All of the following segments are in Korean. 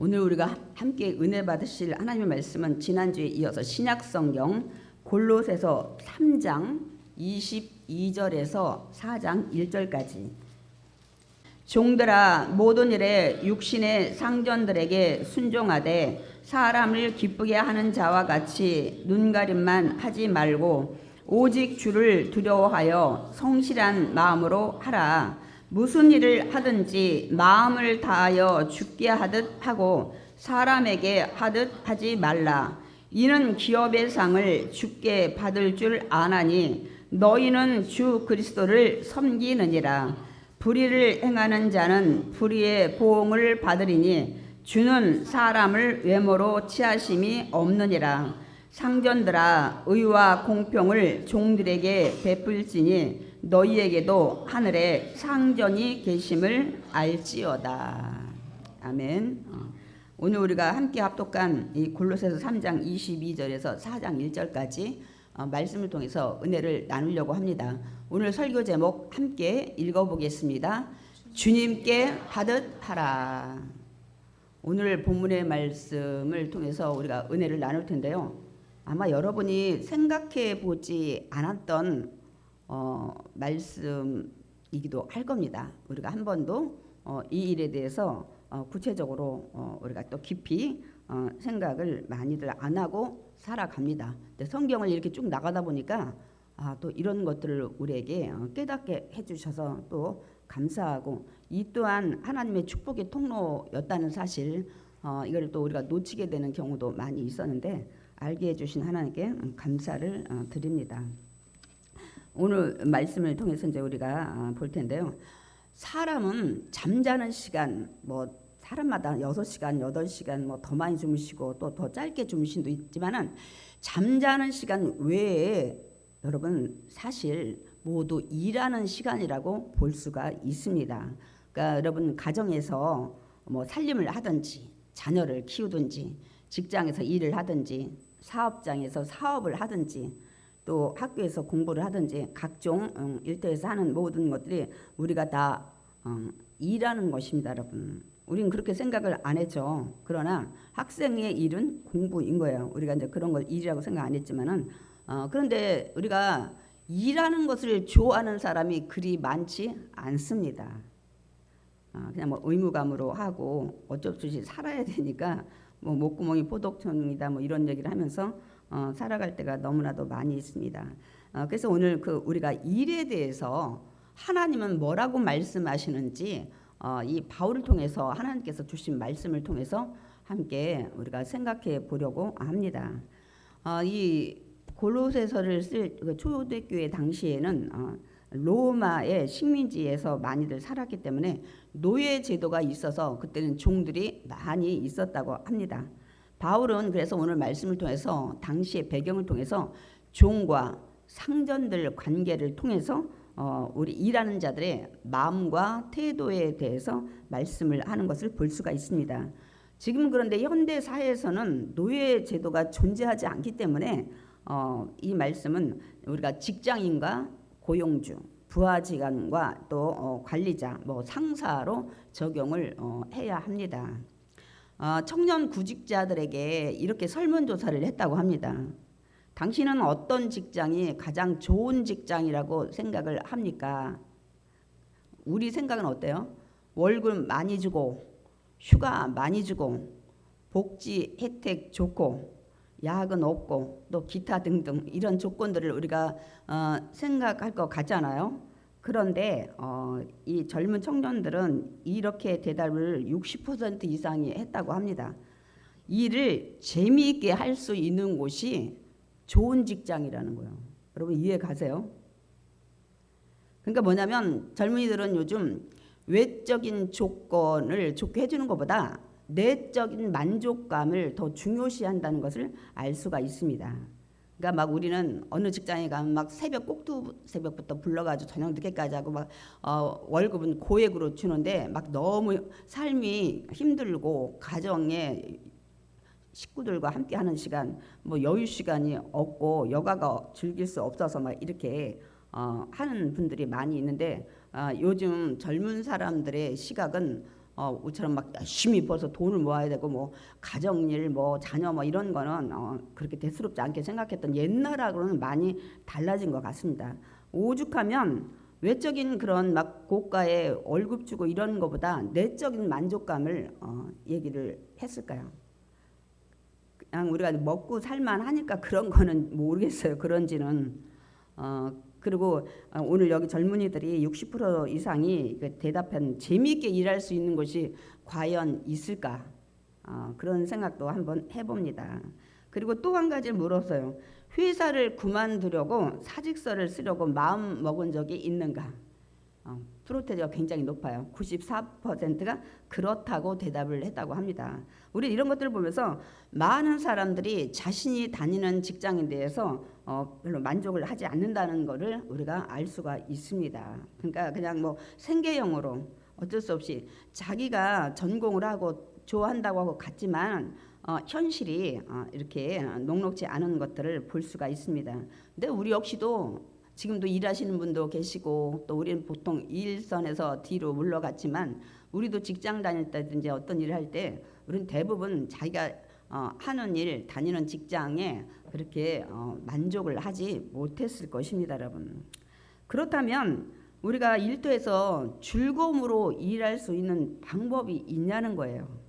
오늘 우리가 함께 은혜 받으실 하나님의 말씀은 지난주에 이어서 신약성경 골로새서 3장 22절에서 4장 1절까지. 종들아, 모든 일에 육신의 상전들에게 순종하되 사람을 기쁘게 하는 자와 같이 눈가림만 하지 말고 오직 주를 두려워하여 성실한 마음으로 하라. 무슨 일을 하든지 마음을 다하여 주께 하듯 하고 사람에게 하듯 하지 말라. 이는 기업의 상을 주께 받을 줄 아나니 너희는 주 그리스도를 섬기느니라. 불의를 행하는 자는 불의의 보응을 받으리니 주는 사람을 외모로 취하심이 없느니라. 상전들아, 의와 공평을 종들에게 베풀지니 너희에게도 하늘에 상전이 계심을 알지어다. 아멘. 오늘 우리가 함께 합독한 이 골로새서 3장 22절에서 4장 1절까지 말씀을 통해서 은혜를 나누려고 합니다. 오늘 설교 제목 함께 읽어보겠습니다. 주님께 하듯 하라. 오늘 본문의 말씀을 통해서 우리가 은혜를 나눌 텐데요. 아마 여러분이 생각해 보지 않았던 말씀이기도 할 겁니다. 우리가 한 번도 이 일에 대해서 구체적으로 우리가 또 깊이 생각을 많이들 안 하고 살아갑니다. 근데 성경을 이렇게 쭉 나가다 보니까 또 이런 것들을 우리에게 깨닫게 해주셔서 또 감사하고, 이 또한 하나님의 축복의 통로였다는 사실, 이걸 또 우리가 놓치게 되는 경우도 많이 있었는데 알게 해주신 하나님께 감사를 드립니다. 오늘 말씀을 통해서 이제 우리가 볼 텐데요. 사람은 잠자는 시간, 사람마다 6시간, 8시간 더 많이 주무시고 또 더 짧게 주무신 도 있지만은, 잠자는 시간 외에 여러분 사실 모두 일하는 시간이라고 볼 수가 있습니다. 그러니까 여러분 가정에서 살림을 하든지 자녀를 키우든지 직장에서 일을 하든지 사업장에서 사업을 하든지 또 학교에서 공부를 하든지 각종 일터에서 하는 모든 것들이 우리가 다 일하는 것입니다. 여러분, 우리는 그렇게 생각을 안 했죠. 그러나 학생의 일은 공부인 거예요. 우리가 이제 그런 걸 일이라고 생각 안 했지만은 그런데 우리가 일하는 것을 좋아하는 사람이 그리 많지 않습니다. 그냥 의무감으로 하고 어쩔 수 없이 살아야 되니까 목구멍이 포독천이다 이런 얘기를 하면서 살아갈 때가 너무나도 많이 있습니다. 그래서 오늘 우리가 일에 대해서 하나님은 뭐라고 말씀하시는지 이 바울을 통해서 하나님께서 주신 말씀을 통해서 함께 우리가 생각해 보려고 합니다. 이 골로새서를 쓸 초대교회 당시에는 로마의 식민지에서 많이들 살았기 때문에 노예 제도가 있어서 그때는 종들이 많이 있었다고 합니다. 바울은 그래서 오늘 말씀을 통해서 당시의 배경을 통해서 종과 상전들 관계를 통해서 우리 일하는 자들의 마음과 태도에 대해서 말씀을 하는 것을 볼 수가 있습니다. 지금 그런데 현대 사회에서는 노예 제도가 존재하지 않기 때문에 이 말씀은 우리가 직장인과 고용주, 부하직원과 또 관리자, 상사로 적용을 해야 합니다. 청년 구직자들에게 이렇게 설문조사를 했다고 합니다. 당신은 어떤 직장이 가장 좋은 직장이라고 생각을 합니까? 우리 생각은 어때요? 월급 많이 주고 휴가 많이 주고 복지 혜택 좋고 야근 없고 또 기타 등등 이런 조건들을 우리가 생각할 것 같잖아요. 그런데 이 젊은 청년들은 이렇게 대답을 60% 이상이 했다고 합니다. 일을 재미있게 할 수 있는 곳이 좋은 직장이라는 거예요. 여러분 이해 가세요? 그러니까 뭐냐면 젊은이들은 요즘 외적인 조건을 좋게 해주는 것보다 내적인 만족감을 더 중요시한다는 것을 알 수가 있습니다. 그러니까 우리는 어느 직장에 가면 새벽 꼭두 새벽부터 불러가지고 저녁 늦게까지 하고 월급은 고액으로 주는데 너무 삶이 힘들고 가정에 식구들과 함께하는 시간, 여유 시간이 없고 여가가 즐길 수 없어서 이렇게 하는 분들이 많이 있는데 요즘 젊은 사람들의 시각은 우리처럼 막 열심히 벌어서 돈을 모아야 되고 뭐 가정일 뭐 자녀 뭐 이런 거는 그렇게 대수롭지 않게 생각했던 옛날하고는 많이 달라진 것 같습니다. 오죽하면 외적인 그런 막 고가의 월급 주고 이런 거보다 내적인 만족감을 얘기를 했을까요? 그냥 우리가 먹고 살만 하니까 그런 거는 모르겠어요. 그런지는. 그리고 오늘 여기 젊은이들이 60% 이상이 대답한 재미있게 일할 수 있는 곳이 과연 있을까? 그런 생각도 한번 해봅니다. 그리고 또 한 가지를 물었어요. 회사를 그만두려고 사직서를 쓰려고 마음 먹은 적이 있는가? 프로테지가 굉장히 높아요. 94%가 그렇다고 대답을 했다고 합니다. 우리 이런 것들을 보면서 많은 사람들이 자신이 다니는 직장에 대해서 별로 만족을 하지 않는다는 것을 우리가 알 수가 있습니다. 그러니까 그냥 뭐 생계형으로 어쩔 수 없이 자기가 전공을 하고 좋아한다고 하고 갔지만 현실이 이렇게 녹록지 않은 것들을 볼 수가 있습니다. 근데 우리 역시도 지금도 일하시는 분도 계시고 또 우리는 보통 일선에서 뒤로 물러갔지만 우리도 직장 다닐 때든지 어떤 일을 할 때 우리는 대부분 자기가 하는 일, 다니는 직장에 그렇게 만족을 하지 못했을 것입니다, 여러분. 그렇다면 우리가 일터에서 즐거움으로 일할 수 있는 방법이 있냐는 거예요.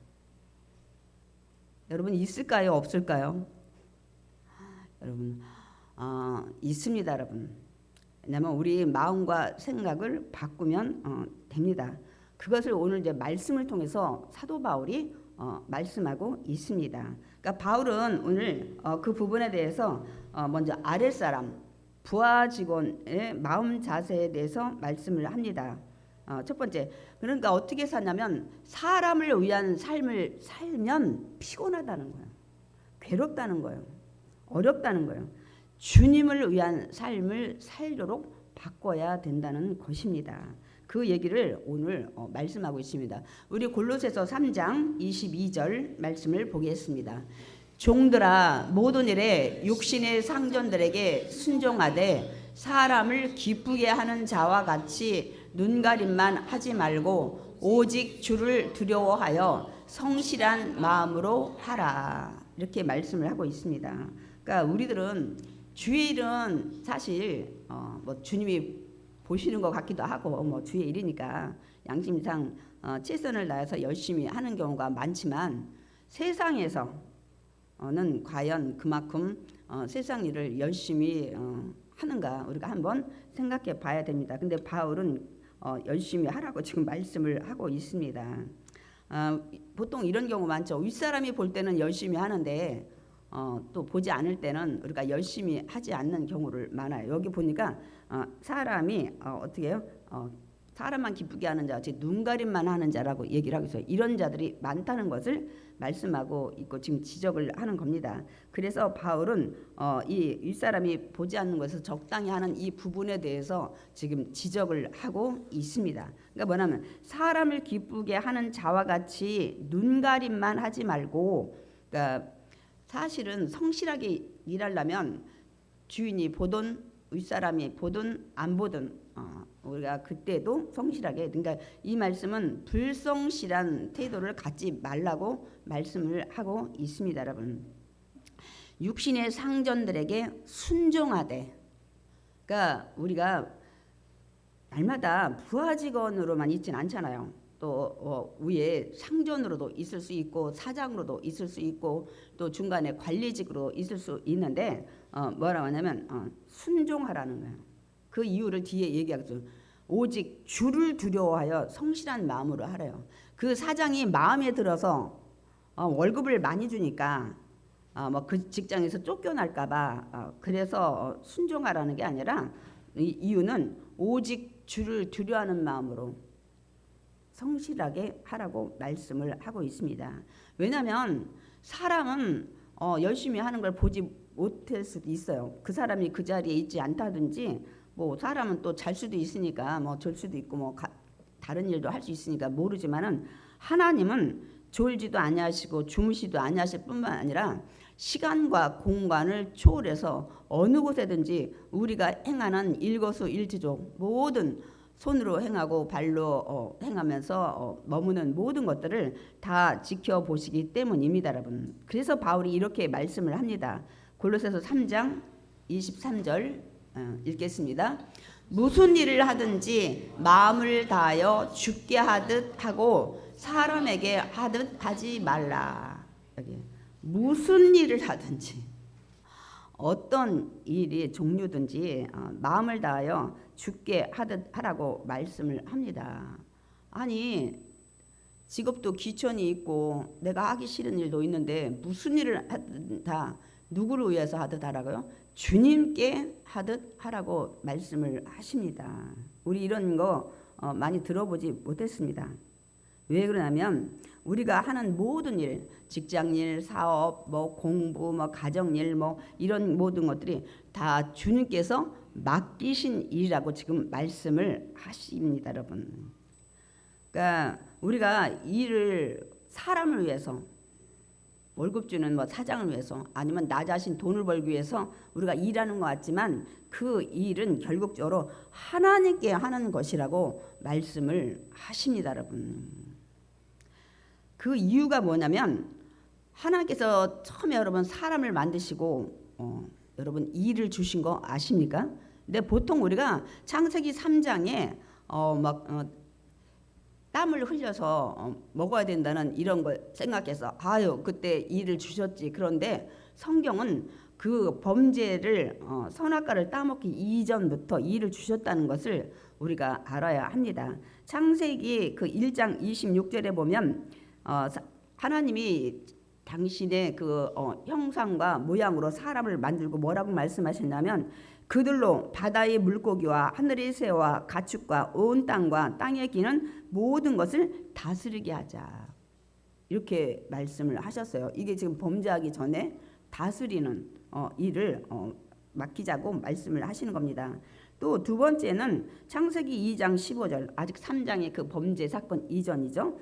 여러분 있을까요? 없을까요? 여러분 있습니다, 여러분. 왜냐하면 우리 마음과 생각을 바꾸면 됩니다. 그것을 오늘 이제 말씀을 통해서 사도 바울이 말씀하고 있습니다. 그러니까 바울은 오늘 그 부분에 대해서 먼저 아랫사람 부하 직원의 마음 자세에 대해서 말씀을 합니다. 첫 번째, 그러니까 어떻게 사냐면 사람을 위한 삶을 살면 피곤하다는 거예요. 괴롭다는 거예요. 어렵다는 거예요. 주님을 위한 삶을 살도록 바꿔야 된다는 것입니다. 그 얘기를 오늘 말씀하고 있습니다. 우리 골로새서 3장 22절 말씀을 보겠습니다. 종들아 모든 일에 육신의 상전들에게 순종하되 사람을 기쁘게 하는 자와 같이 눈가림만 하지 말고 오직 주를 두려워하여 성실한 마음으로 하라. 이렇게 말씀을 하고 있습니다. 그러니까 우리들은 주의 일은 사실 뭐 주님이 보시는 것 같기도 하고 뭐 주의 일이니까 양심상 최선을 다해서 열심히 하는 경우가 많지만 세상에서는 과연 그만큼 세상 일을 열심히 하는가 우리가 한번 생각해 봐야 됩니다. 근데 바울은 열심히 하라고 지금 말씀을 하고 있습니다. 보통 이런 경우 많죠. 윗사람이 볼 때는 열심히 하는데 또 보지 않을 때는 우리가 열심히 하지 않는 경우를 많아요. 여기 보니까 사람이 어떻게 해요? 사람만 기쁘게 하는 자, 즉 눈가림만 하는 자라고 얘기를 하고 있어요. 이런 자들이 많다는 것을 말씀하고 있고 지금 지적을 하는 겁니다. 그래서 바울은 이 윗사람이 보지 않는 것을 적당히 하는 이 부분에 대해서 지금 지적을 하고 있습니다. 그러니까 뭐냐면 사람을 기쁘게 하는 자와 같이 눈가림만 하지 말고, 그러니까 사실은 성실하게 일하려면 주인이 보든 윗사람이 보든 안 보든 우리가 그때도 성실하게, 그러니까 이 말씀은 불성실한 태도를 갖지 말라고 말씀을 하고 있습니다. 여러분, 육신의 상전들에게 순종하되, 그러니까 우리가 날마다 부하 직원으로만 있진 않잖아요. 또 위에 상전으로도 있을 수 있고 사장으로도 있을 수 있고 또 중간에 관리직으로 있을 수 있는데 뭐라고 하냐면 순종하라는 거예요. 그 이유를 뒤에 얘기하죠. 오직 주를 두려워하여 성실한 마음으로 하래요. 그 사장이 마음에 들어서 월급을 많이 주니까 뭐 그 직장에서 쫓겨날까봐 그래서 순종하라는 게 아니라 이 이유는 오직 주를 두려워하는 마음으로 성실하게 하라고 말씀을 하고 있습니다. 왜냐하면 사람은 열심히 하는 걸 보지 못할 수도 있어요. 그 사람이 그 자리에 있지 않다든지 뭐 사람은 또 잘 수도 있으니까 뭐 졸 수도 있고 뭐 다른 일도 할 수 있으니까 모르지만은 하나님은 졸지도 아니하시고 주무시도 아니하실 뿐만 아니라 시간과 공간을 초월해서 어느 곳에든지 우리가 행하는 일거수일투족 모든 손으로 행하고 발로 행하면서 머무는 모든 것들을 다 지켜보시기 때문입니다, 여러분. 그래서 바울이 이렇게 말씀을 합니다. 골로새서 3장 23절 읽겠습니다. 무슨 일을 하든지 마음을 다하여 주께 하듯 하고 사람에게 하듯 하지 말라. 여기 무슨 일을 하든지 어떤 일이 종류든지 마음을 다하여 주께 하듯 하라고 말씀을 합니다. 아니 직업도 귀천이 있고 내가 하기 싫은 일도 있는데 무슨 일을 하든 다 누구를 위해서 하듯 하라고요? 주님께 하듯 하라고 말씀을 하십니다. 우리 이런 거 많이 들어보지 못했습니다. 왜 그러냐면 우리가 하는 모든 일, 직장일, 사업, 뭐 공부, 뭐 가정일, 뭐 이런 모든 것들이 다 주님께서 맡기신 일이라고 지금 말씀을 하십니다, 여러분. 그러니까 우리가 일을 사람을 위해서 월급 주는 뭐 사장을 위해서 아니면 나 자신 돈을 벌기 위해서 우리가 일하는 것 같지만 그 일은 결국적으로 하나님께 하는 것이라고 말씀을 하십니다, 여러분. 그 이유가 뭐냐면 하나님께서 처음에 여러분 사람을 만드시고 여러분 일을 주신 거 아십니까? 근데 보통 우리가 창세기 3장에 땀을 흘려서 먹어야 된다는 이런 걸 생각해서 아유 그때 일을 주셨지. 그런데 성경은 그 범죄를 선악과를 따먹기 이전부터 일을 주셨다는 것을 우리가 알아야 합니다. 창세기 그 1장 26절에 보면 하나님이 당신의 그 형상과 모양으로 사람을 만들고 뭐라고 말씀하셨냐면 그들로 바다의 물고기와 하늘의 새와 가축과 온 땅과 땅에 기는 모든 것을 다스리게 하자. 이렇게 말씀을 하셨어요. 이게 지금 범죄하기 전에 다스리는 일을 맡기자고 말씀을 하시는 겁니다. 또 두 번째는 창세기 2장 15절 아직 3장의 그 범죄 사건 이전이죠.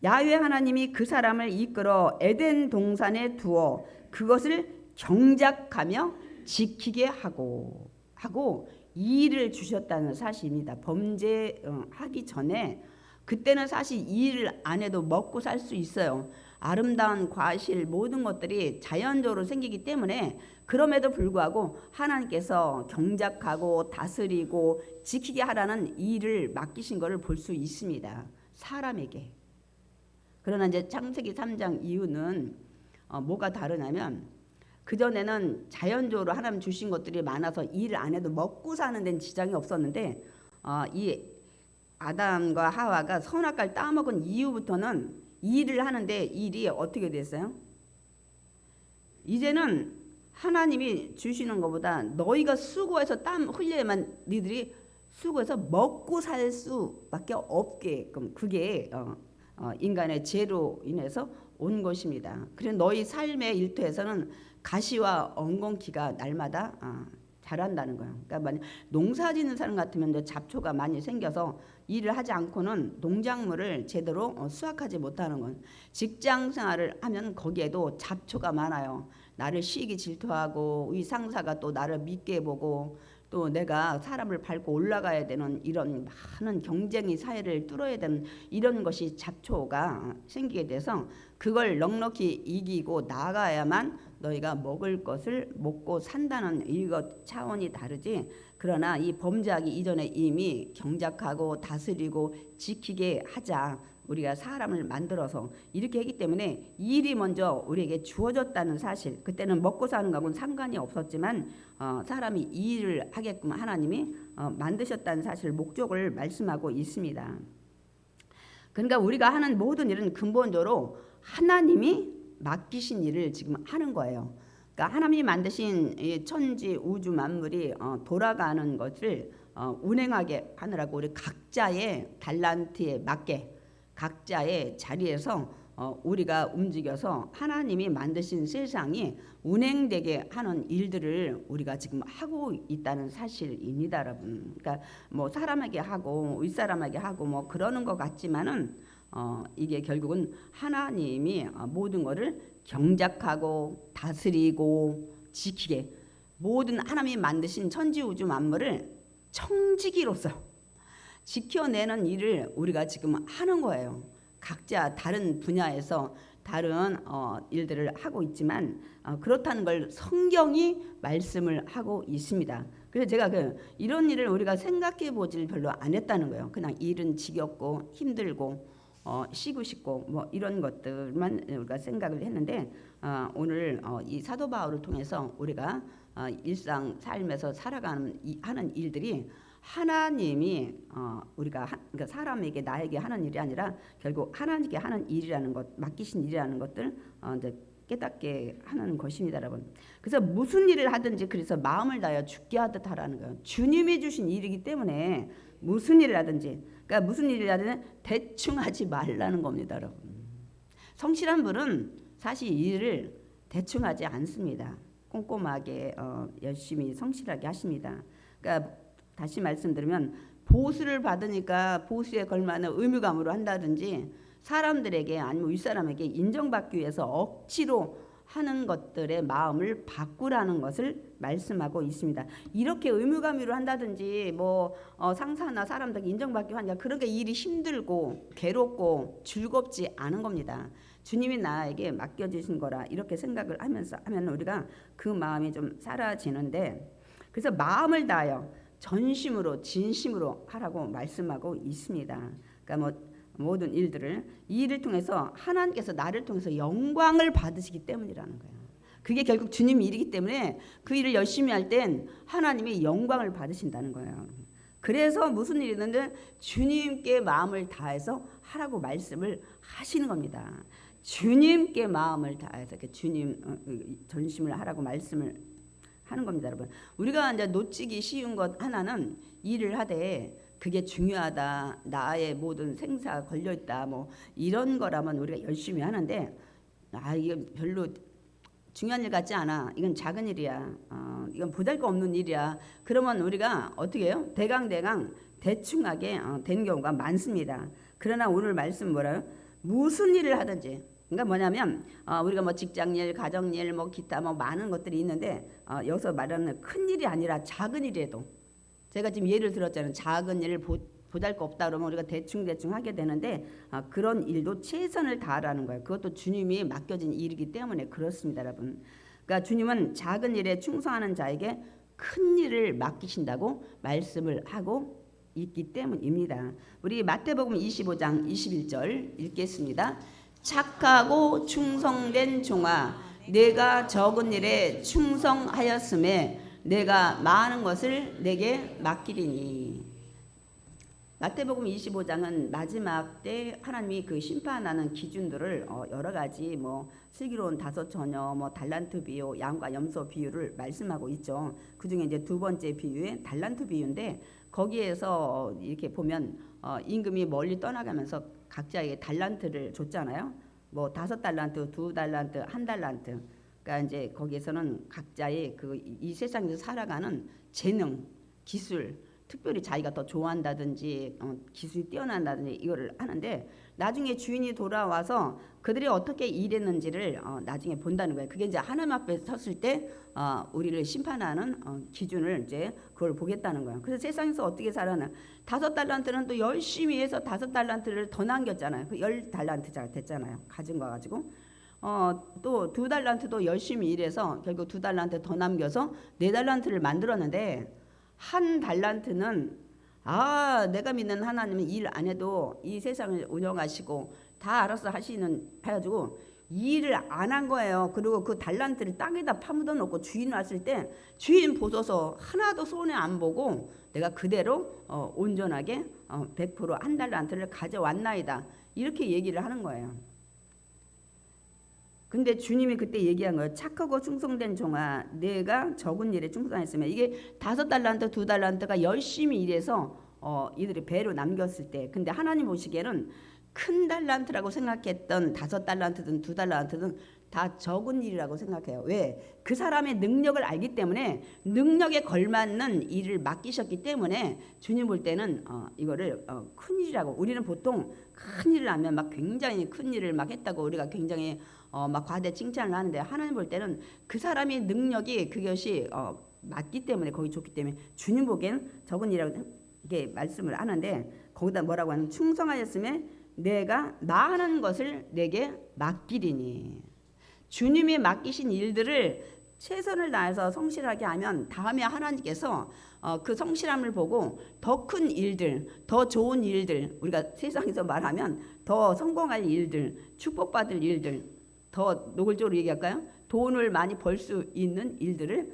야훼 하나님이 그 사람을 이끌어 에덴 동산에 두어 그것을 경작하며 지키게 하고 일을 주셨다는 사실입니다. 범죄하기 전에 그때는 사실 일을 안 해도 먹고 살 수 있어요. 아름다운 과실 모든 것들이 자연적으로 생기기 때문에 그럼에도 불구하고 하나님께서 경작하고 다스리고 지키게 하라는 일을 맡기신 것을 볼 수 있습니다. 사람에게. 그러나 이제 창세기 3장 이유는 뭐가 다르냐면 그전에는 자연적으로 하나님 주신 것들이 많아서 일을 안 해도 먹고 사는 데는 지장이 없었는데 이 아담과 하와가 선악과를 따먹은 이후부터는 일을 하는데 일이 어떻게 됐어요? 이제는 하나님이 주시는 것보다 너희가 수고해서 땀 흘려야만 너희들이 수고해서 먹고 살 수밖에 없게끔 그게 인간의 죄로 인해서 온 것입니다. 그래서 너희 삶의 일터에서는 가시와 엉겅퀴가 날마다 자란다는 거예요. 그러니까 만약 농사 짓는 사람 같으면 잡초가 많이 생겨서 일을 하지 않고는 농작물을 제대로 수확하지 못하는 건 직장 생활을 하면 거기에도 잡초가 많아요. 나를 시기 질투하고 이 상사가 또 나를 믿게 보고 또 내가 사람을 밟고 올라가야 되는 이런 많은 경쟁의 사회를 뚫어야 되는 이런 것이 잡초가 생기게 돼서 그걸 넉넉히 이기고 나가야만 너희가 먹을 것을 먹고 산다는 이것 차원이 다르지. 그러나 이 범죄하기 이전에 이미 경작하고 다스리고 지키게 하자. 우리가 사람을 만들어서 이렇게 했기 때문에 일이 먼저 우리에게 주어졌다는 사실. 그때는 먹고 사는 거하고는 상관이 없었지만 사람이 일을 하게끔 하나님이 만드셨다는 사실 목적을 말씀하고 있습니다. 그러니까 우리가 하는 모든 일은 근본적으로 하나님이 맡기신 일을 지금 하는 거예요. 그러니까 하나님이 만드신 이 천지 우주 만물이 돌아가는 것을 운행하게 하느라고 우리 각자의 달란트에 맞게 각자의 자리에서 우리가 움직여서 하나님이 만드신 세상이 운행되게 하는 일들을 우리가 지금 하고 있다는 사실입니다, 여러분. 그러니까 뭐 사람에게 하고 윗사람에게 하고 뭐 그러는 것 같지만은 이게 결국은 하나님이 모든 것을 경작하고 다스리고 지키게 모든 하나님이 만드신 천지우주 만물을 청지기로서 지켜내는 일을 우리가 지금 하는 거예요. 각자 다른 분야에서 다른 일들을 하고 있지만 그렇다는 걸 성경이 말씀을 하고 있습니다. 그래서 제가 이런 일을 우리가 생각해 보질 별로 안 했다는 거예요. 그냥 일은 지겹고 힘들고 쉬고 싶고 뭐 이런 것들만 우리가 생각을 했는데 오늘 이 사도 바울을 통해서 우리가 일상 삶에서 살아가는 하는 일들이 하나님이 우리가 그러니까 사람에게 나에게 하는 일이 아니라 결국 하나님께 하는 일이라는 것, 맡기신 일이라는 것들 이제 깨닫게 하는 것입니다, 여러분. 그래서 무슨 일을 하든지 그래서 마음을 다하여 죽게 하듯 하라는 거예요. 주님이 주신 일이기 때문에 무슨 일을 하든지, 그러니까 무슨 일을 하든 대충 하지 말라는 겁니다, 여러분. 성실한 분은 사실 일을 대충 하지 않습니다. 꼼꼼하게 열심히 성실하게 하십니다. 그러니까 다시 말씀드리면 보수를 받으니까 보수에 걸맞는 의무감으로 한다든지 사람들에게 아니면 윗사람에게 인정받기 위해서 억지로 하는 것들의 마음을 바꾸라는 것을 말씀하고 있습니다. 이렇게 의무감으로 한다든지 뭐 상사나 사람들에게 인정받기 하니까 그렇게 일이 힘들고 괴롭고 즐겁지 않은 겁니다. 주님이 나에게 맡겨주신 거라 이렇게 생각을 하면서 하면 우리가 그 마음이 좀 사라지는데, 그래서 마음을 다하여 전심으로 진심으로 하라고 말씀하고 있습니다. 그러니까 뭐 모든 일들을 이 일을 통해서 하나님께서 나를 통해서 영광을 받으시기 때문이라는 거예요. 그게 결국 주님 일이기 때문에 그 일을 열심히 할 땐 하나님이 영광을 받으신다는 거예요. 그래서 무슨 일이 있는데 주님께 마음을 다해서 하라고 말씀을 하시는 겁니다. 주님께 마음을 다해서 주님 전심을 하라고 말씀을 하는 겁니다, 여러분. 우리가 이제 놓치기 쉬운 것 하나는 일을 하되 그게 중요하다, 나의 모든 생사가 걸려 있다, 뭐 이런 거라면 우리가 열심히 하는데 이게 별로 중요한 일 같지 않아. 이건 작은 일이야. 이건 보잘것없는 일이야. 그러면 우리가 어떻게 해요? 대강 대충하게 되는 경우가 많습니다. 그러나 오늘 말씀 뭐라요? 무슨 일을 하든지. 그러니까 뭐냐면 우리가 뭐 직장일, 가정일, 뭐 기타 뭐 많은 것들이 있는데 여기서 말하는 큰 일이 아니라 작은 일에도, 제가 지금 예를 들었잖아요. 작은 일을 보잘것없다 그러면 우리가 대충 하게 되는데 그런 일도 최선을 다하라는 거예요. 그것도 주님이 맡겨진 일이기 때문에 그렇습니다, 여러분. 그러니까 주님은 작은 일에 충성하는 자에게 큰 일을 맡기신다고 말씀을 하고 있기 때문입니다. 우리 마태복음 25장 21절 읽겠습니다. 착하고 충성된 종아, 내가 적은 일에 충성하였음에 내가 많은 것을 내게 맡기리니. 마태복음 25장은 마지막 때 하나님이 그 심판하는 기준들을 여러 가지 뭐 슬기로운 5 처녀, 뭐 달란트 비유, 양과 염소 비유를 말씀하고 있죠. 그 중에 이제 두 번째 비유의 달란트 비유인데 거기에서 이렇게 보면 임금이 멀리 떠나가면서 각자에게 달란트를 줬잖아요. 뭐 5달란트, 2달란트, 1달란트. 그러니까 이제 거기에서는 각자의 이 세상에서 살아가는 재능, 기술, 특별히 자기가 더 좋아한다든지 기술이 뛰어난다든지 이거를 하는데 나중에 주인이 돌아와서 그들이 어떻게 일했는지를 나중에 본다는 거예요. 그게 이제 하나님 앞에 섰을 때 우리를 심판하는 기준을 이제 그걸 보겠다는 거예요. 그래서 세상에서 어떻게 살아나 5달란트는 또 열심히 해서 5달란트를 더 남겼잖아요. 그 10달란트가 됐잖아요. 가진 거 가지고. 또 2달란트도 열심히 일해서 결국 2달란트 더 남겨서 4달란트를 만들었는데 1달란트는 내가 믿는 하나님은 일 안 해도 이 세상을 운영하시고 다 알아서 하시는 해가지고 일을 안 한 거예요. 그리고 그 달란트를 땅에다 파묻어 놓고 주인 왔을 때 주인 보소서 하나도 손해 안 보고 내가 그대로 온전하게 100% 1달란트를 가져왔나이다. 이렇게 얘기를 하는 거예요. 근데 주님이 그때 얘기한 거예요. 착하고 충성된 종아, 내가 적은 일에 충성했으면. 이게 5달란트, 2달란트가 열심히 일해서 이들이 배로 남겼을 때, 근데 하나님 보시기에는 큰 달란트라고 생각했던 5달란트든 2달란트든 다 적은 일이라고 생각해요. 왜? 그 사람의 능력을 알기 때문에 능력에 걸맞는 일을 맡기셨기 때문에 주님 볼 때는 이거를 큰 일이라고. 우리는 보통 큰 일을 하면 막 굉장히 큰 일을 막 했다고 우리가 굉장히 막 과대 칭찬을 하는데 하나님 볼 때는 그 사람의 능력이 그것이 맞기 때문에 거기 좋기 때문에 주님 보기엔 적은 일이라고 이게 말씀을 하는데 거기다 뭐라고 하는 충성하였음에 내가 나하는 것을 내게 맡기리니 주님이 맡기신 일들을 최선을 다해서 성실하게 하면 다음에 하나님께서 그 성실함을 보고 더 큰 일들, 더 좋은 일들, 우리가 세상에서 말하면 더 성공할 일들, 축복받을 일들, 더 노골적으로 얘기할까요? 돈을 많이 벌 수 있는 일들을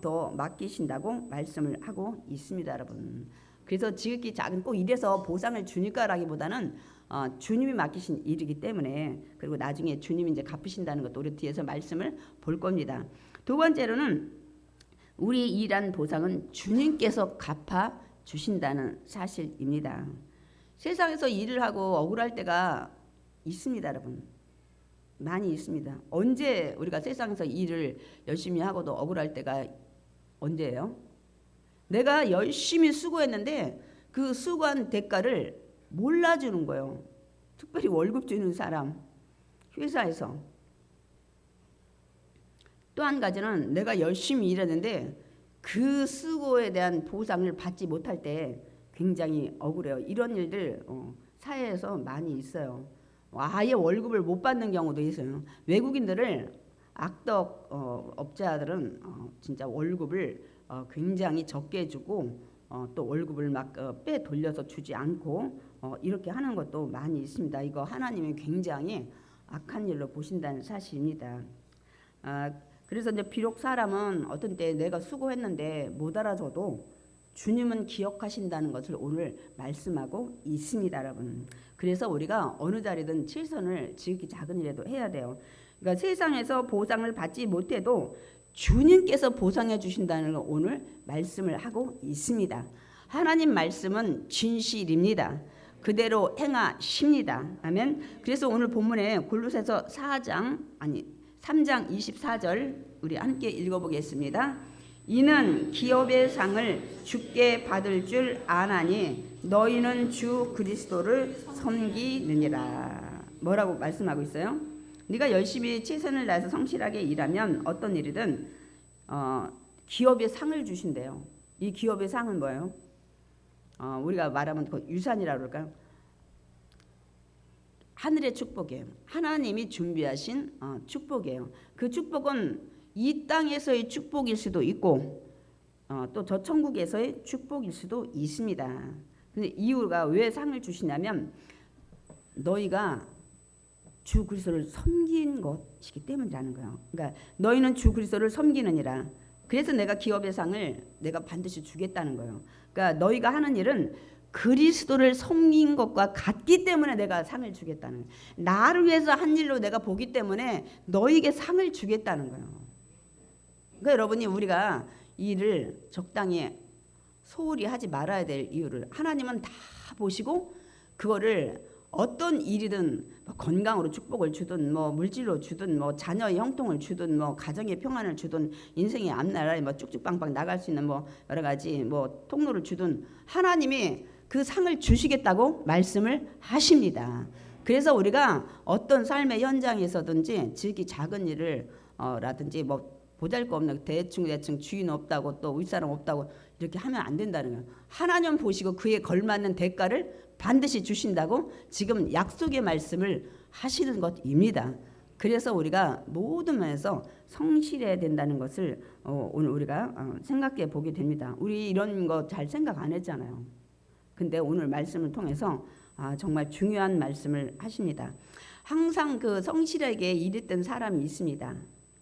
더 맡기신다고 말씀을 하고 있습니다, 여러분. 그래서 지극히 작은 꼭 이래서 보상을 주니까라기보다는 주님이 맡기신 일이기 때문에 그리고 나중에 주님이 이제 갚으신다는 것도 우리 뒤에서 말씀을 볼 겁니다. 두 번째로는 우리 일한 보상은 주님께서 갚아 주신다는 사실입니다. 세상에서 일을 하고 억울할 때가 있습니다, 여러분. 많이 있습니다. 언제 우리가 세상에서 일을 열심히 하고도 억울할 때가 언제예요? 내가 열심히 수고했는데 그 수고한 대가를 몰라주는 거예요. 특별히 월급 주는 사람, 회사에서. 또 한 가지는 내가 열심히 일했는데 그 수고에 대한 보상을 받지 못할 때 굉장히 억울해요. 이런 일들 사회에서 많이 있어요. 아예 월급을 못 받는 경우도 있어요. 외국인들을 악덕 업자들은 진짜 월급을 굉장히 적게 주고 또 월급을 막 빼 돌려서 주지 않고 이렇게 하는 것도 많이 있습니다. 이거 하나님이 굉장히 악한 일로 보신다는 사실입니다. 그래서 이제 비록 사람은 어떤 때 내가 수고했는데 못 알아줘도 주님은 기억하신다는 것을 오늘 말씀하고 있습니다, 여러분. 그래서 우리가 어느 자리든 최선을 지극히 작은 일에도 해야 돼요. 그러니까 세상에서 보상을 받지 못해도 주님께서 보상해 주신다는 걸 오늘 말씀을 하고 있습니다. 하나님 말씀은 진실입니다. 그대로 행하십니다. 아멘. 그래서 오늘 본문에 골로새서 3장 24절 우리 함께 읽어보겠습니다. 이는 기업의 상을 주께 받을 줄 아나니 너희는 주 그리스도를 섬기느니라. 뭐라고 말씀하고 있어요? 네가 열심히 최선을 다해서 성실하게 일하면 어떤 일이든 기업의 상을 주신대요. 이 기업의 상은 뭐예요? 우리가 말하면 그 유산이라고 그럴까요? 하늘의 축복이에요. 하나님이 준비하신 축복이에요. 그 축복은 이 땅에서의 축복일 수도 있고 또 저 천국에서의 축복일 수도 있습니다. 근데 이유가 왜 상을 주시냐면 너희가 주 그리스도를 섬긴 것이기 때문이라는 거예요. 그러니까 너희는 주 그리스도를 섬기느니라. 그래서 내가 기업의 상을 내가 반드시 주겠다는 거예요. 그러니까 너희가 하는 일은 그리스도를 섬긴 것과 같기 때문에 내가 상을 주겠다는 거예요. 나를 위해서 한 일로 내가 보기 때문에 너희에게 상을 주겠다는 거예요. 그러니까 여러분이 우리가 일을 적당히 소홀히 하지 말아야 될 이유를 하나님은 다 보시고 그거를 어떤 일이든 뭐 건강으로 축복을 주든 뭐 물질로 주든 뭐 자녀의 형통을 주든 뭐 가정의 평안을 주든 인생의 앞날에 뭐 쭉쭉빵빵 나갈 수 있는 뭐 여러 가지 뭐 통로를 주든 하나님이 그 상을 주시겠다고 말씀을 하십니다. 그래서 우리가 어떤 삶의 현장에서든지 지극히 작은 일을 라든지 뭐 보잘것없는 대충 주인 없다고 또 윗사람 없다고 이렇게 하면 안 된다는 거예요. 하나님 보시고 그에 걸맞는 대가를 반드시 주신다고 지금 약속의 말씀을 하시는 것입니다. 그래서 우리가 모든 면에서 성실해야 된다는 것을 오늘 우리가 생각해 보게 됩니다. 우리 이런 거 잘 생각 안 했잖아요. 근데 오늘 말씀을 통해서 정말 중요한 말씀을 하십니다. 항상 그 성실하게 일했던 사람이 있습니다.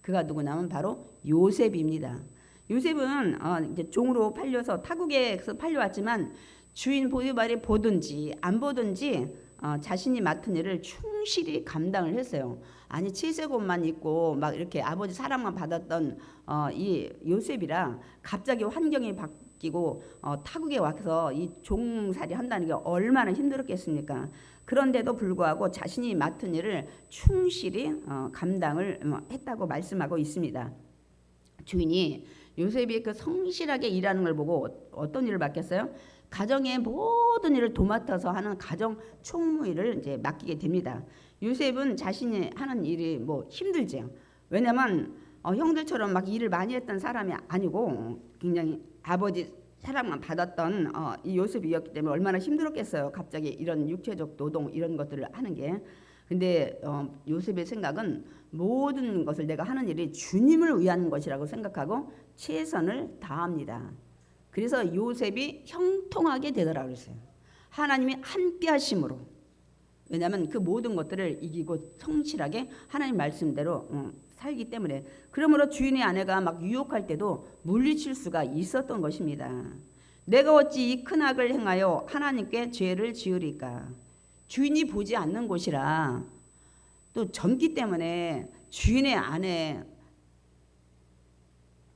그가 누구냐면 바로 요셉입니다. 요셉은 이제 종으로 팔려서 타국에서 팔려왔지만 주인 보디발이 보든지 안 보든지 자신이 맡은 일을 충실히 감당을 했어요. 아니 7세곱만 있고 막 이렇게 아버지 사랑만 받았던 이 요셉이라 갑자기 환경이 바뀌고 타국에 와서 이 종살이 한다는 게 얼마나 힘들었겠습니까? 그런데도 불구하고 자신이 맡은 일을 충실히 감당을 했다고 말씀하고 있습니다. 주인이 요셉이 그 성실하게 일하는 걸 보고 어떤 일을 맡겼어요? 가정의 모든 일을 도맡아서 하는 가정 총무일을 이제 맡기게 됩니다. 요셉은 자신이 하는 일이 뭐 힘들죠. 왜냐면 형들처럼 막 일을 많이 했던 사람이 아니고 굉장히 아버지 사랑만 받았던 이 요셉이었기 때문에 얼마나 힘들었겠어요. 갑자기 이런 육체적 노동 이런 것들을 하는 게. 근데 요셉의 생각은 모든 것을 내가 하는 일이 주님을 위한 것이라고 생각하고 최선을 다합니다. 그래서 요셉이 형통하게 되더라고요. 그랬어요. 하나님이 함께 하심으로. 왜냐하면 그 모든 것들을 이기고 성실하게 하나님 말씀대로 살기 때문에. 그러므로 주인의 아내가 막 유혹할 때도 물리칠 수가 있었던 것입니다. 내가 어찌 이 큰 악을 행하여 하나님께 죄를 지으리까. 주인이 보지 않는 곳이라 또 젊기 때문에 주인의 아내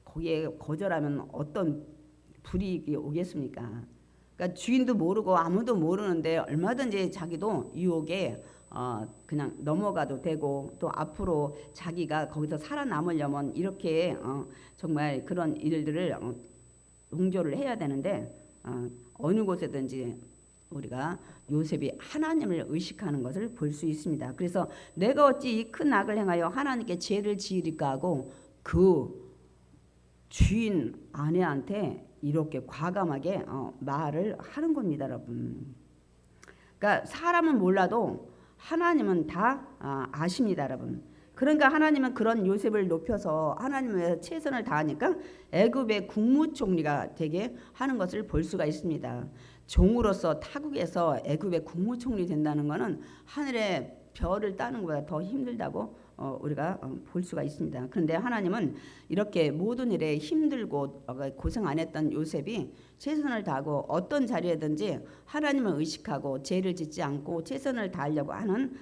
거기에 거절하면 어떤 불이익이 오겠습니까? 그러니까 주인도 모르고 아무도 모르는데 얼마든지 자기도 유혹에 그냥 넘어가도 되고 또 앞으로 자기가 거기서 살아남으려면 이렇게 정말 그런 일들을 동조를 해야 되는데 어느 곳에든지 우리가 요셉이 하나님을 의식하는 것을 볼 수 있습니다. 그래서 내가 어찌 이 큰 악을 행하여 하나님께 죄를 지으리까 하고 그 주인 아내한테 이렇게 과감하게 말을 하는 겁니다, 여러분. 그러니까 사람은 몰라도 하나님은 다 아십니다, 여러분. 그러니까 하나님은 그런 요셉을 높여서 하나님을 위해서 최선을 다하니까 애굽의 국무총리가 되게 하는 것을 볼 수가 있습니다. 종으로서 타국에서 애굽의 국무총리 된다는 것은 하늘의 별을 따는 것보다 더 힘들다고 우리가 볼 수가 있습니다. 그런데 하나님은 이렇게 모든 일에 힘들고 고생 안 했던 요셉이 최선을 다하고 어떤 자리에든지 하나님을 의식하고 죄를 짓지 않고 최선을 다하려고 하는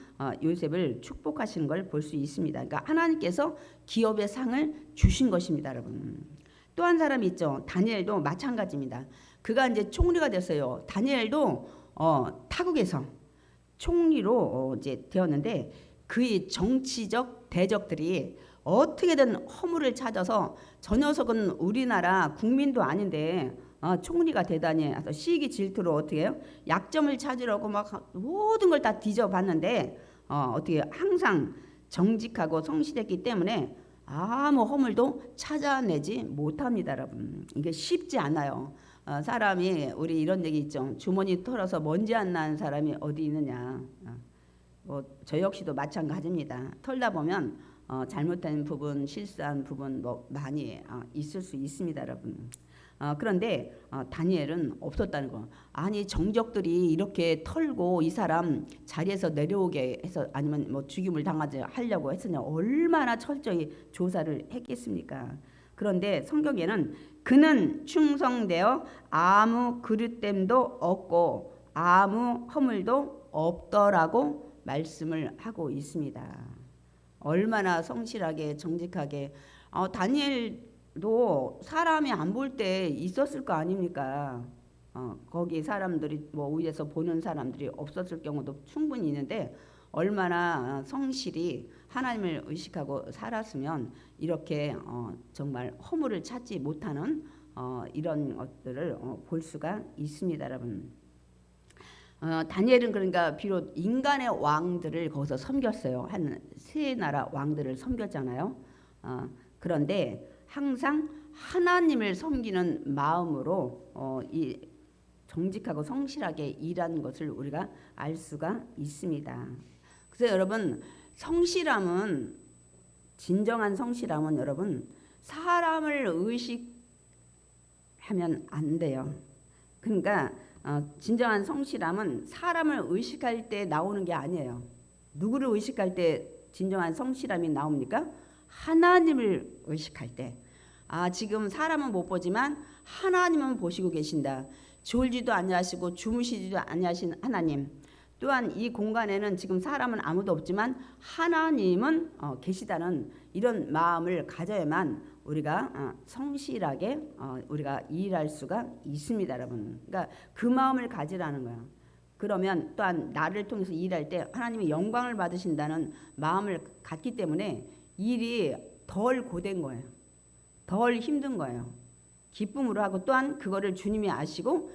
요셉을 축복하시는 걸 볼 수 있습니다. 그러니까 하나님께서 기업의 상을 주신 것입니다, 여러분. 또 한 사람이 있죠. 다니엘도 마찬가지입니다. 그가 이제 총리가 됐어요. 다니엘도 타국에서 총리로 이제 되었는데 그의 정치적 대적들이 어떻게든 허물을 찾아서 저 녀석은 우리나라 국민도 아닌데 총리가 되다니 해서 시기 질투로 어떻게 해요? 약점을 찾으려고 막 모든 걸 다 뒤져봤는데 어떻게 항상 정직하고 성실했기 때문에 아무 허물도 찾아내지 못합니다, 여러분. 이게 쉽지 않아요. 사람이 우리 이런 얘기 있죠. 주머니 털어서 먼지 안 나는 사람이 어디 있느냐. 저 역시도 마찬가지입니다. 털다 보면 잘못된 부분, 실수한 부분 많이 있을 수 있습니다, 여러분. 그런데 다니엘은 없었다는 거. 아니 정적들이 이렇게 털고 이 사람 자리에서 내려오게 해서 아니면 뭐 죽임을 당하지 하려고 했으냐 얼마나 철저히 조사를 했겠습니까? 그런데 성경에는 그는 충성되어 아무 그릇됨도 없고 아무 허물도 없더라고 말씀을 하고 있습니다. 얼마나 성실하게 정직하게 다니엘도 사람이 안 볼 때 있었을 거 아닙니까? 거기 사람들이 뭐 위에서 보는 사람들이 없었을 경우도 충분히 있는데 얼마나 성실히 하나님을 의식하고 살았으면 이렇게 정말 허물을 찾지 못하는 이런 것들을 볼 수가 있습니다, 여러분. 다니엘은 그러니까 비록 인간의 왕들을 거기서 섬겼어요. 한 세 나라 왕들을 섬겼잖아요. 그런데 항상 하나님을 섬기는 마음으로 이 정직하고 성실하게 일하는 것을 우리가 알 수가 있습니다. 그래서 여러분 성실함은 진정한 성실함은 여러분 사람을 의식하면 안 돼요. 그러니까 진정한 성실함은 사람을 의식할 때 나오는 게 아니에요. 누구를 의식할 때 진정한 성실함이 나옵니까? 하나님을 의식할 때. 지금 사람은 못 보지만 하나님은 보시고 계신다. 졸지도 아니하시고 주무시지도 아니하신 하나님. 또한 이 공간에는 지금 사람은 아무도 없지만 하나님은 계시다는 이런 마음을 가져야만 우리가 성실하게 우리가 일할 수가 있습니다, 여러분. 그러니까 그 마음을 가지라는 거예요. 그러면 또한 나를 통해서 일할 때 하나님이 영광을 받으신다는 마음을 갖기 때문에 일이 덜 고된 거예요. 덜 힘든 거예요. 기쁨으로 하고 또한 그거를 주님이 아시고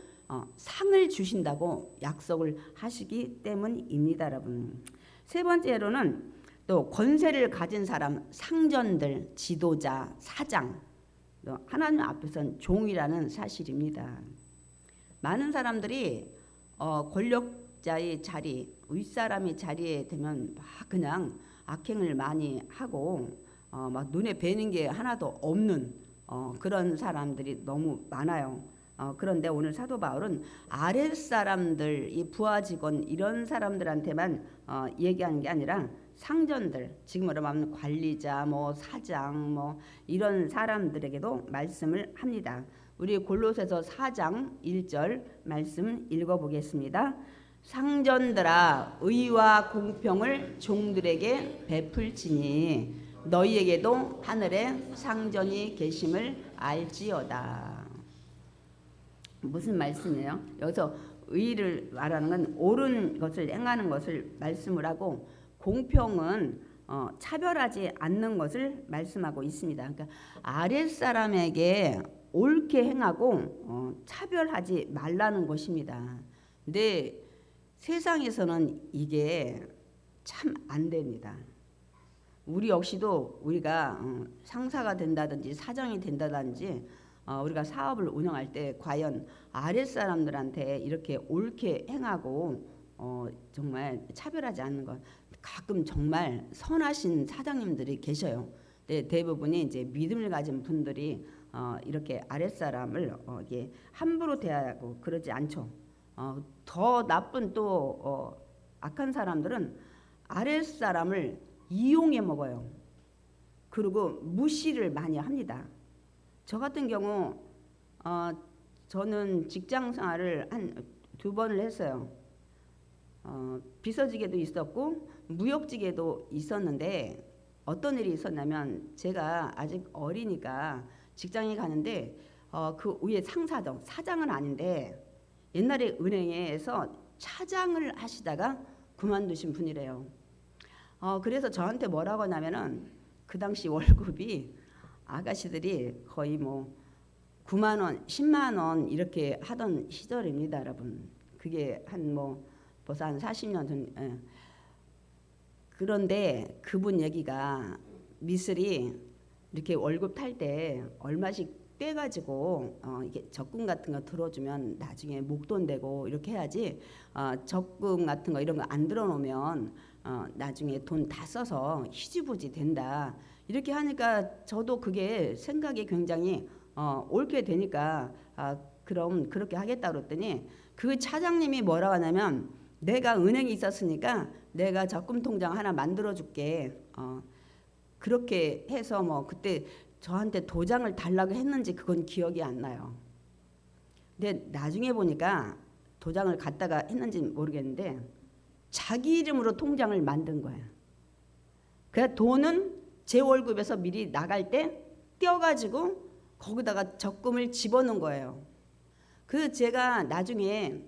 상을 주신다고 약속을 하시기 때문입니다, 여러분. 세 번째로는 또 권세를 가진 사람, 상전들, 지도자, 사장 하나님 앞에서는 종이라는 사실입니다. 많은 사람들이 권력자의 자리, 윗사람의 자리에 되면 막 그냥 악행을 많이 하고 막 눈에 뵈는 게 하나도 없는 그런 사람들이 너무 많아요. 그런데 오늘 사도 바울은 아랫사람들, 이 부하 직원 이런 사람들한테만 얘기하는 게 아니라 상전들, 지금으로 말하면 관리자, 뭐 사장, 뭐 이런 사람들에게도 말씀을 합니다. 우리 골로새서 4장 1절 말씀 읽어보겠습니다. 상전들아 의와 공평을 종들에게 베풀지니 너희에게도 하늘에 상전이 계심을 알지어다. 무슨 말씀이에요? 여기서 의를 말하는 건 옳은 것을 행하는 것을 말씀을 하고, 공평은 차별하지 않는 것을 말씀하고 있습니다. 그러니까 아랫사람에게 옳게 행하고 차별하지 말라는 것입니다. 근데 세상에서는 이게 참 안 됩니다. 우리 역시도 우리가 상사가 된다든지 사장이 된다든지 우리가 사업을 운영할 때 과연 아랫사람들한테 이렇게 옳게 행하고 정말 차별하지 않는 것, 가끔 정말 선하신 사장님들이 계셔요. 근데 대부분이 이제 믿음을 가진 분들이 이렇게 아랫사람을 이게 함부로 대하고 그러지 않죠. 더 나쁜 또 악한 사람들은 아랫사람을 이용해 먹어요. 그리고 무시를 많이 합니다. 저 같은 경우 저는 직장 생활을 한 2번을 했어요. 비서직에도 있었고 무역직에도 있었는데 어떤 일이 있었냐면, 제가 아직 어리니까 직장에 가는데 그 위에 상사죠. 사장은 아닌데 옛날에 은행에서 차장을 하시다가 그만두신 분이래요. 그래서 저한테 뭐라고 하냐면은, 그 당시 월급이 아가씨들이 거의 뭐 9만 원, 10만 원 이렇게 하던 시절입니다, 여러분. 그게 벌써 한 40년 전. 예. 그런데 그분 얘기가, 미슬이 이렇게 월급 탈 때 얼마씩 떼가지고 이게 적금 같은 거 들어주면 나중에 목돈 되고 이렇게 해야지, 적금 같은 거 이런 거 안 들어놓으면 나중에 돈 다 써서 희지부지 된다. 이렇게 하니까 저도 그게 생각이 굉장히 옳게 되니까 그럼 그렇게 하겠다 그랬더니, 그 차장님이 뭐라고 하냐면, 내가 은행에 있었으니까 내가 적금 통장 하나 만들어 줄게. 그렇게 해서 뭐 그때 저한테 도장을 달라고 했는지 그건 기억이 안 나요. 근데 나중에 보니까 도장을 갖다가 했는지는 모르겠는데 자기 이름으로 통장을 만든 거예요. 그래서 돈은 제 월급에서 미리 나갈 때 떼어가지고 거기다가 적금을 집어넣은 거예요. 그 제가 나중에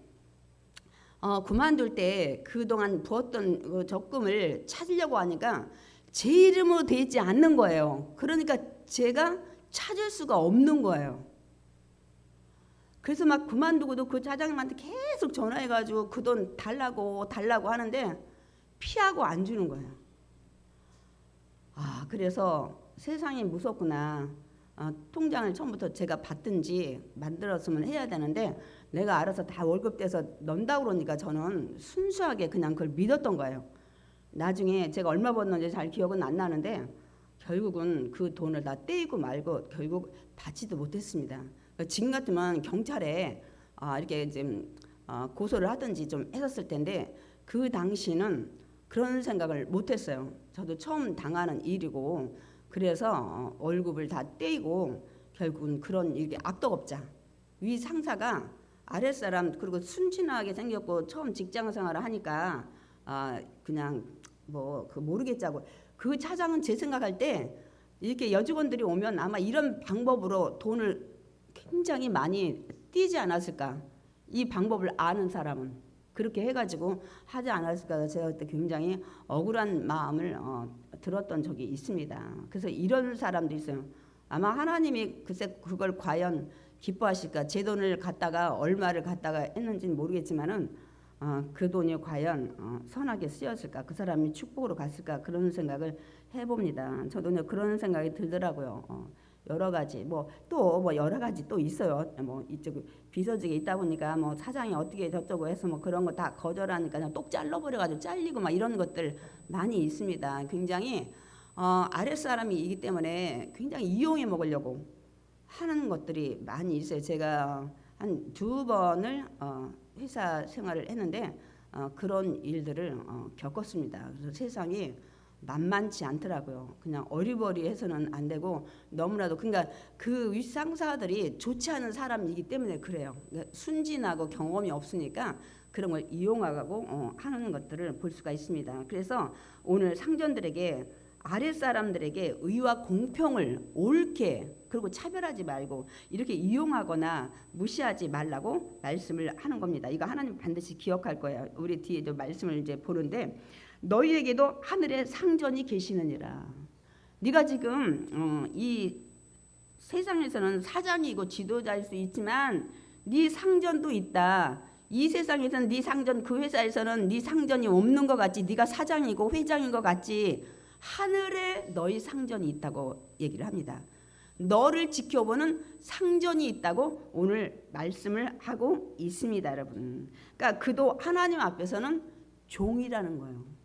그만둘 때 그동안 부었던 그 적금을 찾으려고 하니까 제 이름으로 돼 있지 않는 거예요. 그러니까 제가 찾을 수가 없는 거예요. 그래서 막 그만두고도 그 차장님한테 계속 전화해가지고 그 돈 달라고 하는데 피하고 안 주는 거예요. 그래서 세상이 무섭구나. 통장을 처음부터 제가 받든지 만들었으면 해야 되는데 내가 알아서 다 월급 떼서 넣는다고 그러니까 저는 순수하게 그냥 그걸 믿었던 거예요. 나중에 제가 얼마 벌었는지 잘 기억은 안 나는데 결국은 그 돈을 다 떼이고 말고 결국 받지도 못했습니다. 지금 같으면 경찰에 이렇게 좀 고소를 하든지 좀 했었을 텐데 그 당시는 그런 생각을 못했어요. 저도 처음 당하는 일이고, 그래서 월급을 다 떼이고 결국은 그런 일이 악덕업자, 위 상사가 아랫사람, 그리고 순진하게 생겼고 처음 직장 생활을 하니까 그냥 모르겠자고. 그 차장은 제 생각할 때 이렇게 여직원들이 오면 아마 이런 방법으로 돈을 굉장히 많이 띄지 않았을까. 이 방법을 아는 사람은 그렇게 해가지고 하지 않았을까. 제가 그때 굉장히 억울한 마음을 들었던 적이 있습니다. 그래서 이런 사람도 있어요. 아마 하나님이 글쎄 그걸 과연 기뻐하실까. 제 돈을 갖다가 얼마를 갖다가 했는지는 모르겠지만은 그 돈이 과연 선하게 쓰였을까, 그 사람이 축복으로 갔을까, 그런 생각을 해봅니다. 저도 그런 생각이 들더라고요. 여러 가지 뭐 또 뭐 여러 가지 또 있어요. 뭐 이쪽 비서직에 있다 보니까 뭐 사장이 어떻게 저쩌고 해서 뭐 그런 거 다 거절하니까 그냥 똑 잘라버려가지고 잘리고 막 이런 것들 많이 있습니다. 굉장히 아랫사람이기 때문에 굉장히 이용해 먹으려고 하는 것들이 많이 있어요. 제가 한 2번을 회사 생활을 했는데 그런 일들을 겪었습니다. 그래서 세상이 만만치 않더라고요. 그냥 어리버리해서는 안 되고 너무나도 그러니까 그 윗상사들이 좋지 않은 사람이기 때문에 그래요. 그러니까 순진하고 경험이 없으니까 그런 걸 이용하고 하는 것들을 볼 수가 있습니다. 그래서 오늘 상전들에게 아랫사람들에게 의와 공평을 옳게 그리고 차별하지 말고 이렇게 이용하거나 무시하지 말라고 말씀을 하는 겁니다. 이거 하나님 반드시 기억할 거예요. 우리 뒤에도 말씀을 이제 보는데 너희에게도 하늘에 상전이 계시느니라. 네가 지금 이 세상에서는 사장이고 지도자일 수 있지만 네 상전도 있다. 이 세상에서는 네 상전, 그 회사에서는 네 상전이 없는 것 같지, 네가 사장이고 회장인 것 같지, 하늘에 너희 상전이 있다고 얘기를 합니다. 너를 지켜보는 상전이 있다고 오늘 말씀을 하고 있습니다, 여러분. 그러니까 그도 하나님 앞에서는 종이라는 거예요.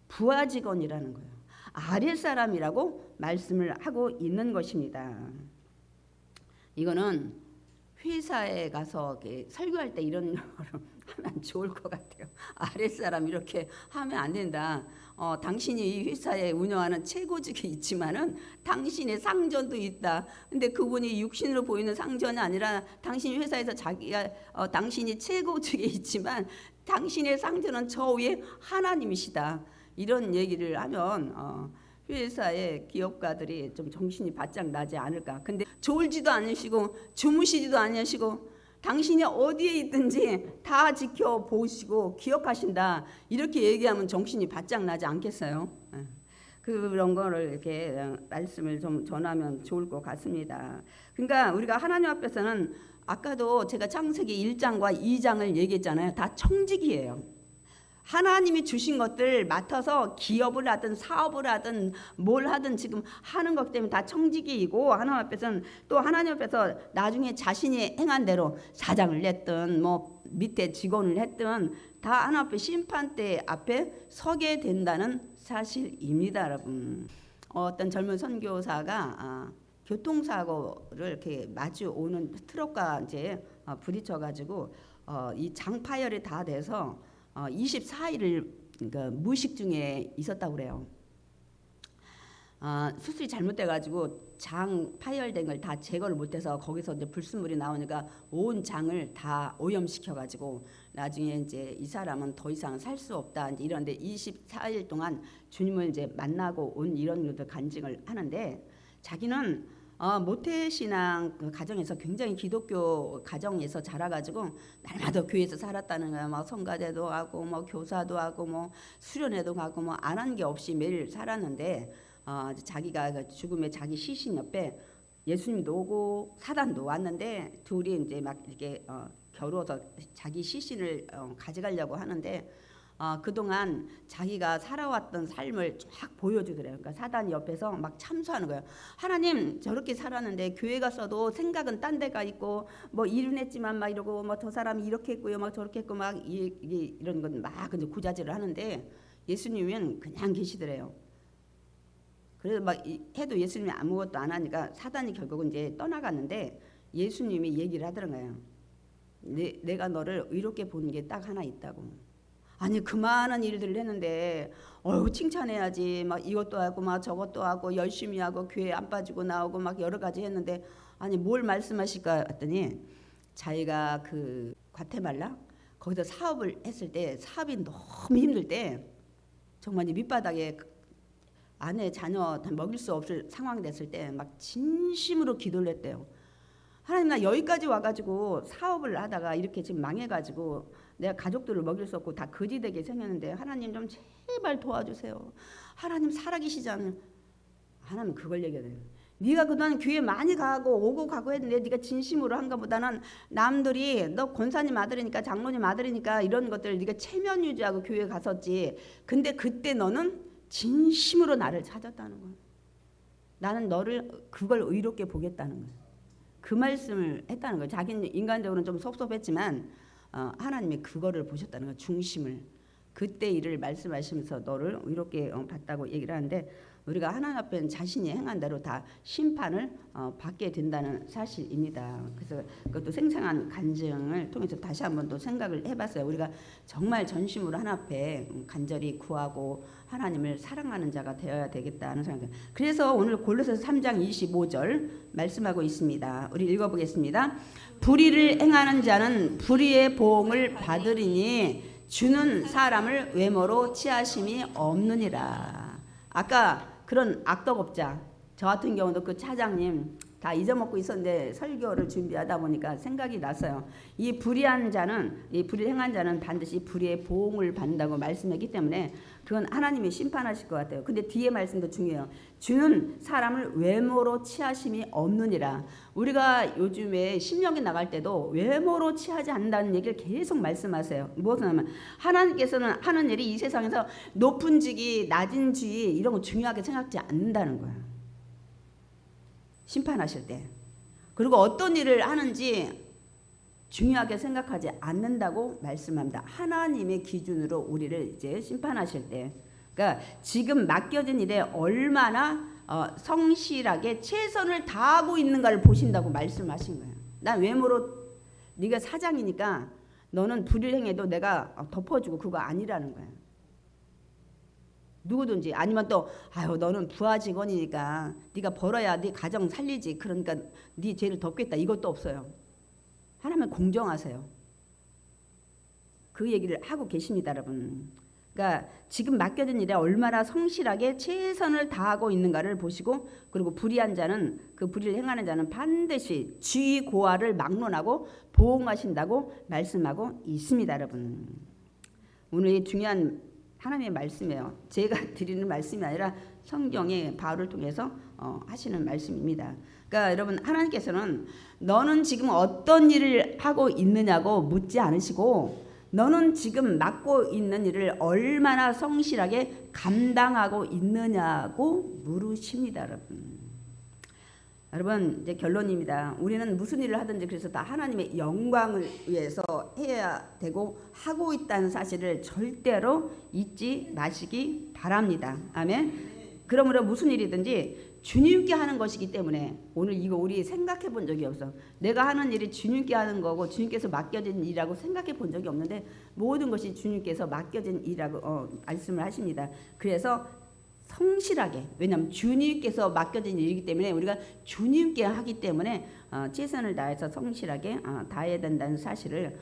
부하 직원이라는 거예요. 아랫사람이라고 말씀을 하고 있는 것입니다. 이거는 회사에 가서 설교할 때 이런 거를 하면 좋을 것 같아요. 아랫사람 이렇게 하면 안 된다. 당신이 이 회사에 운영하는 최고직이 있지만은 당신의 상전도 있다. 근데 그분이 육신으로 보이는 상전이 아니라 당신 회사에서 자기가 당신이 최고직에 있지만 당신의 상전은 저 위에 하나님이시다. 이런 얘기를 하면 회사의 기업가들이 좀 정신이 바짝 나지 않을까. 근데 졸지도 않으시고 주무시지도 않으시고 당신이 어디에 있든지 다 지켜보시고 기억하신다. 이렇게 얘기하면 정신이 바짝 나지 않겠어요? 그런 거를 이렇게 말씀을 좀 전하면 좋을 것 같습니다. 그러니까 우리가 하나님 앞에서는 아까도 제가 창세기 1장과 2장을 얘기했잖아요. 다 청직이에요. 하나님이 주신 것들 맡아서 기업을 하든 사업을 하든 뭘 하든 지금 하는 것 때문에 다 청지기이고 하나님 앞에서는 또 하나님 앞에서 나중에 자신이 행한 대로 사장을 냈든 뭐 밑에 직원을 했든 다 하나님 앞에 심판대 앞에 서게 된다는 사실입니다, 여러분. 어떤 젊은 선교사가 교통사고를 이렇게 마주 오는 트럭과 이제 부딪혀가지고 이 장파열이 다 돼서 24일을 그러니까 무의식 중에 있었다고 그래요. 수술이 잘못돼가지고 장 파열된 걸 다 제거를 못해서 거기서 이제 불순물이 나오니까 온 장을 다 오염시켜가지고 나중에 이제 이 사람은 더 이상 살 수 없다. 이제 이런데 24일 동안 주님을 이제 만나고 온 이런 일들 간증을 하는데 자기는 모태신앙 그 가정에서 굉장히 기독교 가정에서 자라가지고 날마다 교회에서 살았다는 거야. 막 성가대도 하고 뭐 교사도 하고 뭐 수련회도 가고 뭐 안 한 게 없이 매일 살았는데 자기가 죽음의 자기 시신 옆에 예수님도 오고 사단도 왔는데 둘이 이제 막 이렇게 겨루어서 자기 시신을 가져가려고 하는데 그동안 자기가 살아왔던 삶을 쫙 보여주더래요. 그러니까 사단이 옆에서 막 참수하는 거예요. 하나님 저렇게 살았는데 교회 갔어도 생각은 딴 데가 있고 뭐 일은 했지만 막 이러고 뭐 저 사람이 이렇게 했고요 막 저렇게 했고 막 이런 건 막 이제 구자질을 하는데 예수님은 그냥 계시더래요. 그래서 막 해도 예수님이 아무것도 안 하니까 사단이 결국은 이제 떠나갔는데 예수님이 얘기를 하더라고요. 내가 너를 의롭게 보는 게 딱 하나 있다고. 아니 그 많은 일들을 했는데 칭찬해야지 막 이것도 하고 막 저것도 하고 열심히 하고 교회 안 빠지고 나오고 막 여러 가지 했는데 아니 뭘 말씀하실까 했더니 자기가 그 과테말라 거기서 사업을 했을 때 사업이 너무 힘들 때 정말 밑바닥에 아내 자녀 먹일 수 없을 상황 됐을 때 막 진심으로 기도를 했대요. 하나님 나 여기까지 와가지고 사업을 하다가 이렇게 지금 망해가지고 내가 가족들을 먹일 수 없고 다 거지되게 생겼는데 하나님 좀 제발 도와주세요. 하나님 살아계시잖아요. 하나님 그걸 얘기해요. 네가 그동안 교회 많이 가고 오고 가고 했는데 네가 진심으로 한 것보다는 남들이 너 권사님 아들이니까 장로님 아들이니까 이런 것들 네가 체면 유지하고 교회 갔었지. 근데 그때 너는 진심으로 나를 찾았다는 거야. 나는 너를 그걸 의롭게 보겠다는 거예요. 그 말씀을 했다는 거예요. 자기는 인간적으로는 좀 섭섭했지만 하나님이 그거를 보셨다는 거예요. 중심을. 그때 일을 말씀하시면서 너를 의롭게 봤다고 얘기를 하는데 우리가 하나님 앞에 자신이 행한 대로 다 심판을 받게 된다는 사실입니다. 그래서 그것도 생생한 간증을 통해서 다시 한번 또 생각을 해봤어요. 우리가 정말 전심으로 하나님 앞에 간절히 구하고 하나님을 사랑하는 자가 되어야 되겠다는 생각. 그래서 오늘 골로새서 3장 25절 말씀하고 있습니다. 우리 읽어보겠습니다. 불의를 행하는 자는 불의의 보응을 받으리니 주는 사람을 외모로 취하심이 없느니라. 아까 그런 악덕업자, 저 같은 경우도 그 차장님 다 잊어먹고 있었는데 설교를 준비하다 보니까 생각이 났어요. 이 불의한 자는, 이 불의를 행한 자는 반드시 불의의 보응을 받는다고 말씀했기 때문에 그건 하나님이 심판하실 것 같아요. 근데 뒤에 말씀도 중요해요. 주는 사람을 외모로 취하심이 없느니라. 우리가 요즘에 신명기 나갈 때도 외모로 취하지 않는다는 얘기를 계속 말씀하세요. 무엇을 하면 하나님께서는 하는 일이 이 세상에서 높은 직위, 낮은 지위 이런 거 중요하게 생각지 않는다는 거야. 심판하실 때. 그리고 어떤 일을 하는지 중요하게 생각하지 않는다고 말씀합니다. 하나님의 기준으로 우리를 이제 심판하실 때. 그러니까 지금 맡겨진 일에 얼마나 성실하게 최선을 다하고 있는가를 보신다고 말씀하신 거예요. 난 외모로 네가 사장이니까 너는 불의를 행해도 내가 덮어주고 그거 아니라는 거예요. 누구든지 아니면 또 아유 너는 부하 직원이니까 네가 벌어야 네 가정 살리지 그러니까 네 죄를 덮겠다 이것도 없어요. 하나님은 공정하세요. 그 얘기를 하고 계십니다, 여러분. 그러니까 지금 맡겨진 일에 얼마나 성실하게 최선을 다하고 있는가를 보시고 그리고 불의한 자는 그 불의를 행하는 자는 반드시 주의 고하를 막론하고 보응하신다고 말씀하고 있습니다, 여러분. 오늘 이 중요한 하나님의 말씀이에요. 제가 드리는 말씀이 아니라 성경의 바울을 통해서 하시는 말씀입니다. 그러니까 여러분 하나님께서는 너는 지금 어떤 일을 하고 있느냐고 묻지 않으시고 너는 지금 맡고 있는 일을 얼마나 성실하게 감당하고 있느냐고 물으십니다, 여러분. 여러분 이제 결론입니다. 우리는 무슨 일을 하든지 그래서 다 하나님의 영광을 위해서 해야 되고 하고 있다는 사실을 절대로 잊지 마시기 바랍니다. 아멘. 그러므로 무슨 일이든지 주님께 하는 것이기 때문에 오늘 이거 우리 생각해 본 적이 없어. 내가 하는 일이 주님께 하는 거고 주님께서 맡겨진 일이라고 생각해 본 적이 없는데 모든 것이 주님께서 맡겨진 일이라고 말씀을 하십니다. 그래서 성실하게 왜냐하면 주님께서 맡겨진 일이기 때문에 우리가 주님께 하기 때문에 최선을 다해서 성실하게 다해야 된다는 사실을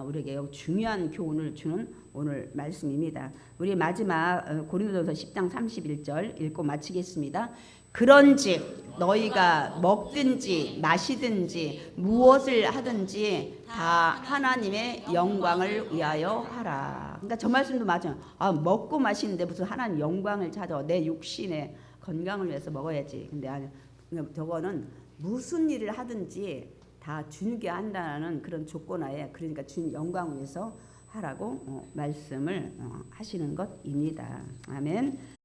우리에게 중요한 교훈을 주는 오늘 말씀입니다. 우리 마지막 고린도전서 10장 31절 읽고 마치겠습니다. 그런즉 너희가 먹든지 마시든지 무엇을 하든지 다 하나님의 영광을 위하여 하라. 그러니까 저 말씀도 맞아요. 먹고 마시는데 무슨 하나님 영광을 찾아. 내 육신의 건강을 위해서 먹어야지. 근데 아니, 저거는 무슨 일을 하든지 다 주님께 한다는 그런 조건하에 그러니까 주님 영광을 위해서 하라고 말씀을 하시는 것입니다. 아멘.